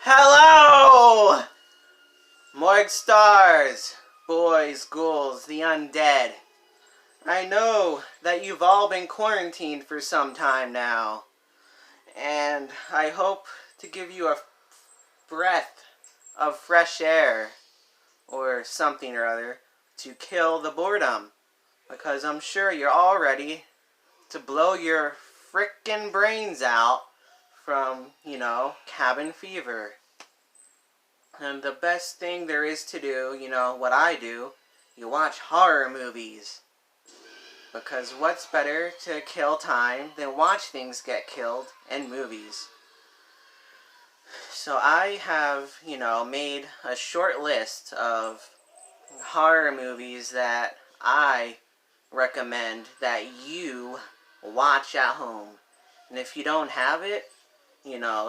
Hello! Morgue stars, boys, ghouls, the undead. I know that you've all been quarantined for some time now. And I hope to give you a breath of fresh air, or something or other, to kill the boredom. Because I'm sure you're all ready to blow your frickin' brains out from, cabin fever. And the best thing there is to do, what I do, you watch horror movies. Because what's better to kill time than watch things get killed in movies? So I have, made a short list of horror movies that I recommend that you watch at home. And if you don't have it,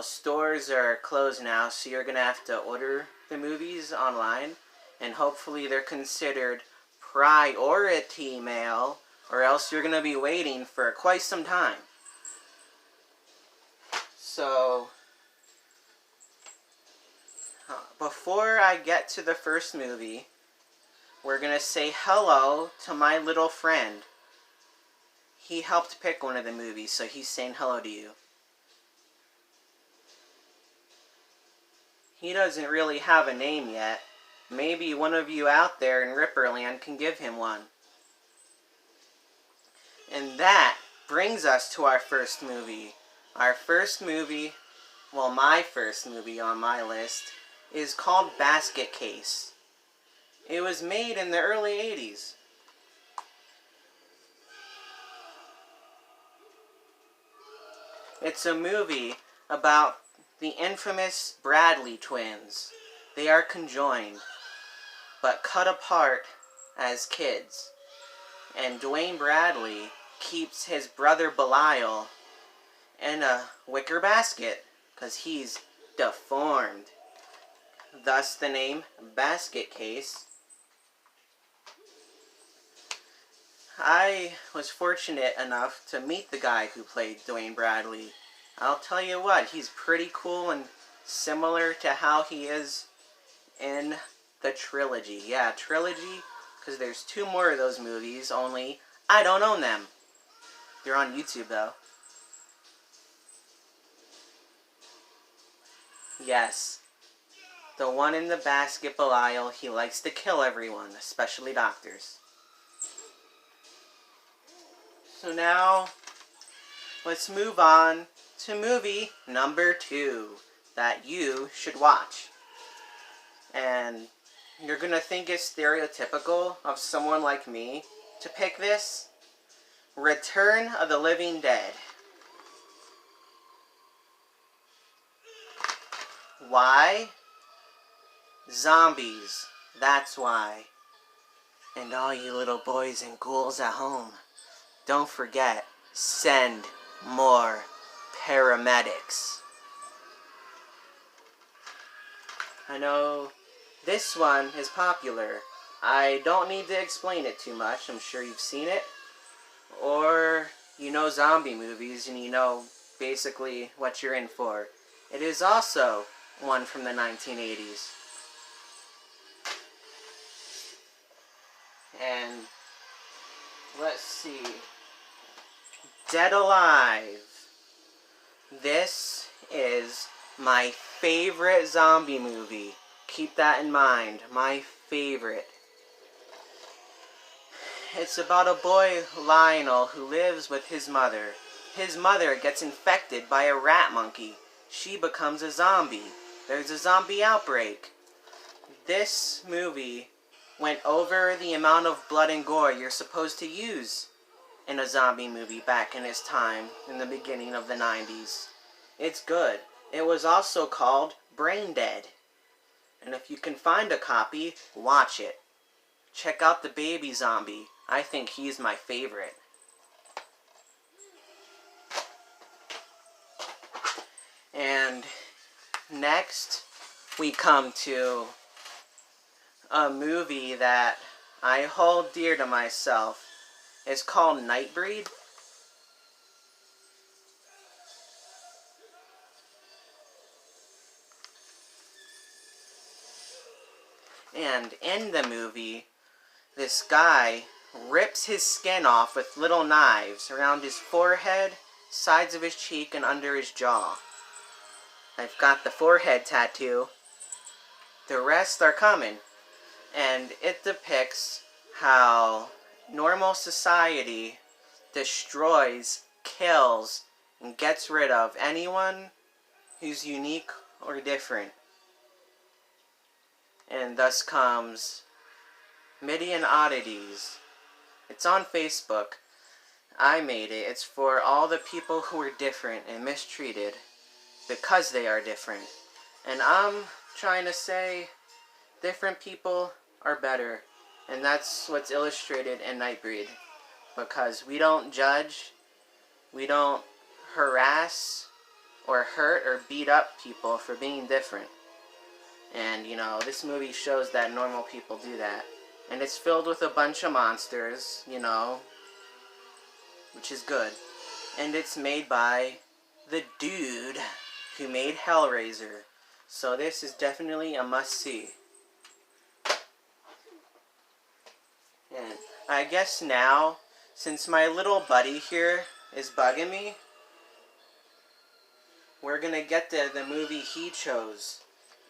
stores are closed now, so you're going to have to order the movies online, and hopefully they're considered priority mail, or else you're going to be waiting for quite some time. So, before I get to the first movie, we're going to say hello to my little friend. He helped pick one of the movies, so he's saying hello to you. He doesn't really have a name yet. Maybe one of you out there in Ripperland can give him one. And that brings us to our first movie. Our first movie, well, my first movie on my list, is called Basket Case. It was made in the early 80s. It's a movie about the infamous Bradley twins. They are conjoined, but cut apart as kids. And Dwayne Bradley keeps his brother Belial in a wicker basket, because he's deformed. Thus the name Basket Case. I was fortunate enough to meet the guy who played Dwayne Bradley. I'll tell you what, he's pretty cool and similar to how he is in the trilogy. Yeah, trilogy, because there's 2 more of those movies, only I don't own them. They're on YouTube, though. Yes. The one in the basket, Belial, he likes to kill everyone, especially doctors. So now, let's move on to movie number 2 that you should watch. And you're going to think it's stereotypical of someone like me to pick this. Return of the Living Dead. Why? Zombies. That's why. And all you little boys and ghouls at home, don't forget, send more paramedics. I know this one is popular. I don't need to explain it too much. I'm sure you've seen it. Or you know zombie movies and you know basically what you're in for. It is also one from the 1980s. And let's see. Dead Alive. This is my favorite zombie movie. Keep that in mind. My favorite. It's about a boy, Lionel, who lives with his mother. His mother gets infected by a rat monkey. She becomes a zombie. There's a zombie outbreak. This movie went over the amount of blood and gore you're supposed to use in a zombie movie back in its time, in the beginning of the 90s. It's good. It was also called Brain Dead. And if you can find a copy, watch it. Check out the baby zombie. I think he's my favorite. And next, we come to a movie that I hold dear to myself. It's called Nightbreed. And in the movie, this guy rips his skin off with little knives around his forehead, sides of his cheek, and under his jaw. I've got the forehead tattoo. The rest are coming. And it depicts how normal society destroys, kills, and gets rid of anyone who's unique or different. And thus comes Midian Oddities. It's on Facebook. I made it. It's for all the people who are different and mistreated because they are different. And I'm trying to say different people are better. And that's what's illustrated in Nightbreed. Because we don't judge, we don't harass or hurt or beat up people for being different. And, you know, this movie shows that normal people do that. And it's filled with a bunch of monsters, you know, which is good. And it's made by the dude who made Hellraiser. So this is definitely a must-see. And I guess now, since my little buddy here is bugging me, we're gonna get to the movie he chose.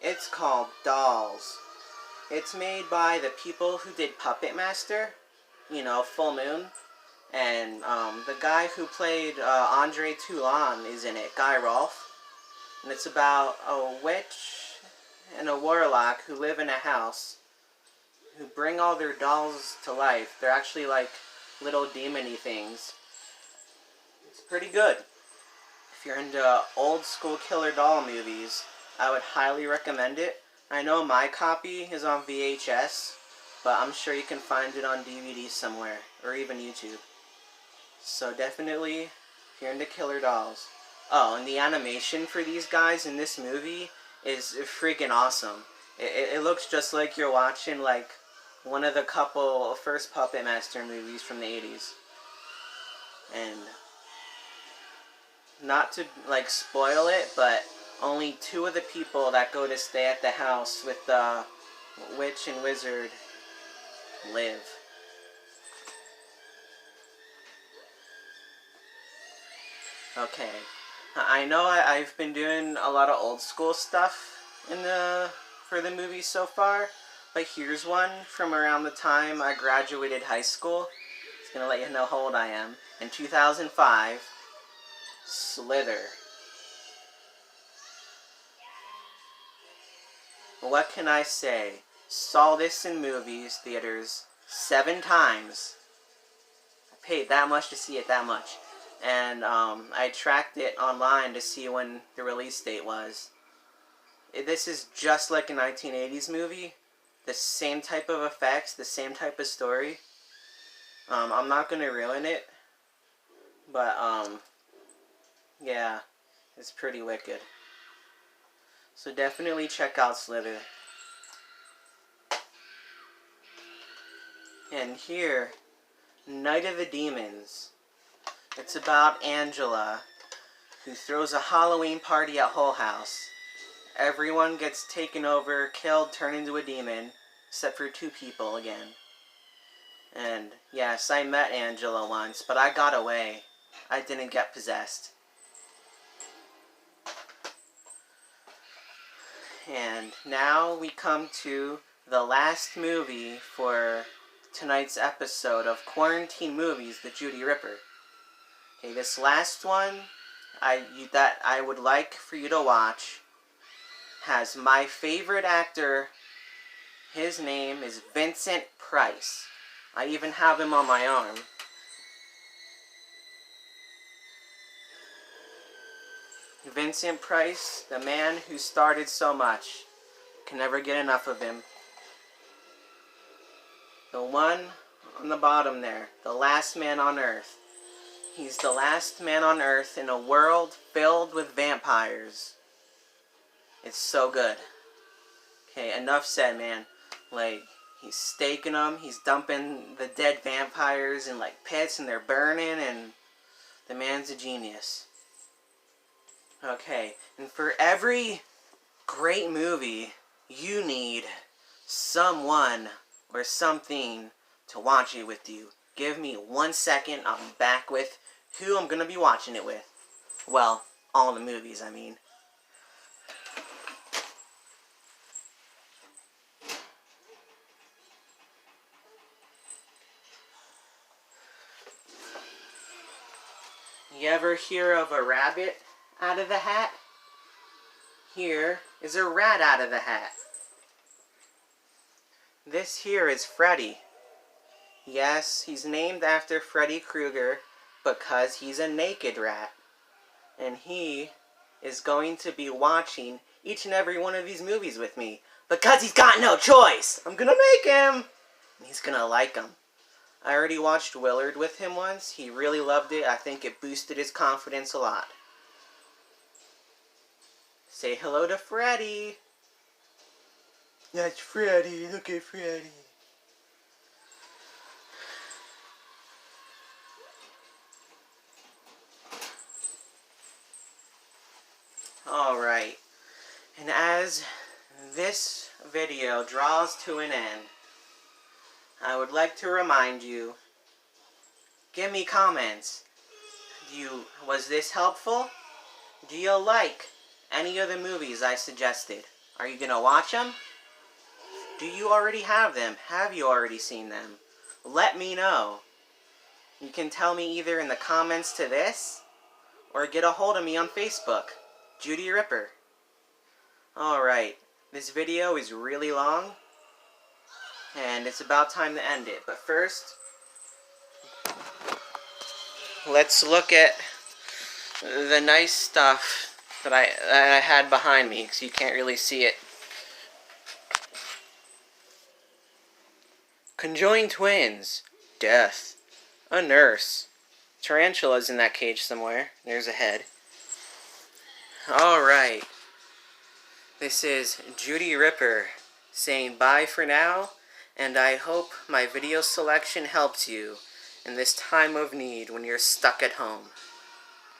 It's called Dolls. It's made by the people who did Puppet Master, you know, Full Moon. And the guy who played Andre Toulon is in it, Guy Rolfe. And it's about a witch and a warlock who live in a house, who bring all their dolls to life. They're actually like little demon-y things. It's pretty good. If you're into old school killer doll movies, I would highly recommend it. I know my copy is on VHS, but I'm sure you can find it on DVD somewhere, or even YouTube. So definitely, if you're into killer dolls. Oh, and the animation for these guys in this movie is freaking awesome. It looks just like you're watching like one of the couple first Puppet Master movies from the 80s. And not to like spoil it, but only 2 of the people that go to stay at the house with the witch and wizard live. Okay, I know I've been doing a lot of old school stuff for the movie so far, but here's one from around the time I graduated high school. It's gonna let you know how old I am. In 2005, Slither. What can I say? Saw this in movies, theaters, 7 times. I paid that much to see it that much. And I tracked it online to see when the release date was. This is just like a 1980s movie. The same type of effects, the same type of story. I'm not going to ruin it. But, yeah, it's pretty wicked. So definitely check out Slither. And here, Night of the Demons. It's about Angela, who throws a Halloween party at Hull House. Everyone gets taken over, killed, turned into a demon, except for 2 people again. And yes, I met Angela once, but I got away. I didn't get possessed. And now we come to the last movie for tonight's episode of Quarantine Movies, The Judy Ripper. Okay, this last one that I would like for you to watch has my favorite actor. His name is Vincent Price. I even have him on my arm. Vincent Price, the man who started so much. Can never get enough of him. The one on the bottom there, the last man on Earth. He's the last man on Earth in a world filled with vampires. It's so good. Okay, enough said, man. Like, he's staking them, he's dumping the dead vampires in, like, pits, and they're burning, and the man's a genius. Okay, and for every great movie, you need someone or something to watch it with you. Give me 1 second, I'll be back with who I'm going to be watching it with. Well, all the movies, I mean. You ever hear of a rabbit out of the hat? Here is a rat out of the hat. This here is Freddy. Yes, he's named after Freddy Krueger because he's a naked rat. And he is going to be watching each and every one of these movies with me because he's got no choice. I'm gonna make him. And he's gonna like them. I already watched Willard with him once. He really loved it. I think it boosted his confidence a lot. Say hello to Freddy. That's Freddy. Look at Freddy. Alright. And as this video draws to an end, I would like to remind you, give me comments. Was this helpful? Do you like any of the movies I suggested? Are you going to watch them? Do you already have them? Have you already seen them? Let me know. You can tell me either in the comments to this, or get a hold of me on Facebook, Judy Ripper. Alright, this video is really long, and it's about time to end it. But first, let's look at the nice stuff that I had behind me, because you can't really see it. Conjoined twins. Death. A nurse. Tarantula's in that cage somewhere. There's a head. Alright. This is Judy Ripper saying bye for now, and I hope my video selection helps you in this time of need when you're stuck at home.